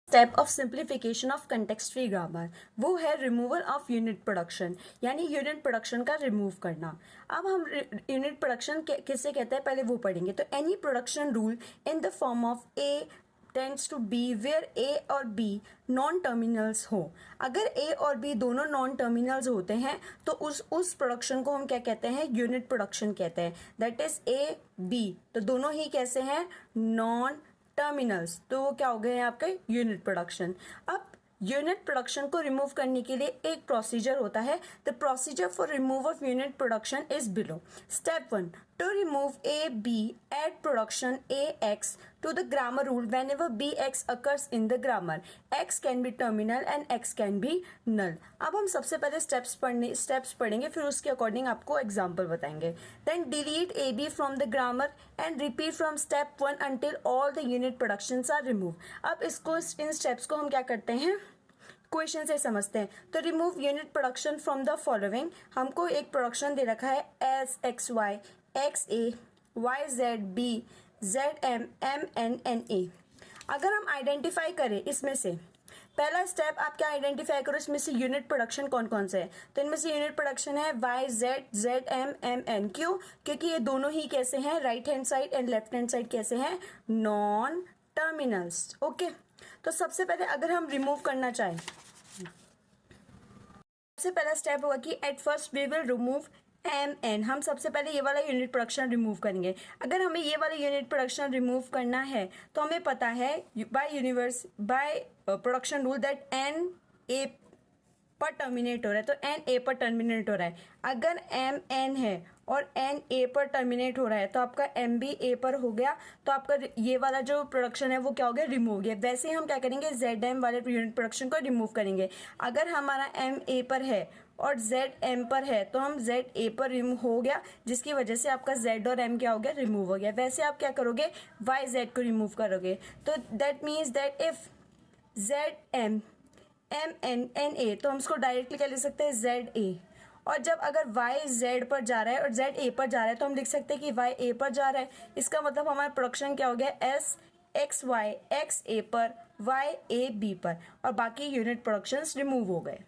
Step of simplification of context free grammar वो है removal of unit production, यानी unit production का remove करना। अब हम यूनिट प्रोडक्शन किससे कहते हैं पहले वो पढ़ेंगे। तो any production rule in the form of A tends to be where A और बी नॉन टर्मिनल्स हो। अगर ए और बी दोनों नॉन टर्मिनल्स होते हैं तो उस प्रोडक्शन को हम क्या कहते हैं, यूनिट प्रोडक्शन कहते हैं। दैट इज ए बी, तो दोनों ही कैसे हैं, नॉन टर्मिनल्स, तो वो क्या हो गए हैं आपके यूनिट प्रोडक्शन। अब यूनिट प्रोडक्शन को रिमूव करने के लिए एक प्रोसीजर होता है। The procedure for remove of unit production is below. Step 1, to remove a b add production ax to the grammar rule whenever bx occurs in the grammar. x can be terminal and x can be null. अब हम सबसे पहले steps पढ़ेंगे, फिर उसके according आपको example बताएंगे। Then delete ab from the grammar and repeat from step 1 until all the unit productions are removed. अब इन स्टेप्स को हम क्या करते हैं, क्वेश्चन से समझते हैं। तो remove unit production from the following. हमको एक प्रोडक्शन दे रखा है S X Y X A Y Z B Z M M N N A. अगर हम आइडेंटिफाई करें इसमें से, पहला स्टेप आप क्या आइडेंटिफाई करो, इसमें से यूनिट प्रोडक्शन कौन कौन से है। तो इनमें से यूनिट प्रोडक्शन है Y Z Z M M N. क्यों, क्योंकि ये दोनों ही कैसे हैं, right hand side and left hand side कैसे हैं, नॉन टर्मिनल्स। ओके, तो सबसे पहले अगर हम रिमूव करना चाहें, सबसे पहला स्टेप होगा कि at first we will remove M N. हम सबसे पहले ये वाला यूनिट प्रोडक्शन रिमूव करेंगे। अगर हमें ये वाला यूनिट प्रोडक्शन रिमूव करना है तो हमें पता है by production rule that N A पर टर्मिनेट हो रहा है, तो एन ए पर टर्मिनेट हो रहा है। अगर एम एन है और एन ए पर टर्मिनेट हो रहा है तो आपका एम बी ए पर हो गया, तो आपका ये वाला जो प्रोडक्शन है वो क्या हो गया, रिमूव हो गया। वैसे ही हम क्या करेंगे, जेड एम वाले यूनिट प्रोडक्शन को रिमूव करेंगे। अगर हमारा एम ए पर है और जेड एम पर है तो हम जेड ए पर रिमूव हो गया, जिसकी वजह से आपका जेड और एम क्या हो गया, रिमूव हो गया। वैसे आप क्या करोगे, वाई जेड को रिमूव करोगे। तो that means that if Z M M N N A, तो हम इसको डायरेक्टली क्या लिख सकते हैं, जेड ए। और जब अगर y z पर जा रहा है और z a पर जा रहा है तो हम लिख सकते हैं कि y a पर जा रहा है। इसका मतलब हमारा प्रोडक्शन क्या हो गया, s x y x a पर y a b पर, और बाकी यूनिट प्रोडक्शंस रिमूव हो गए।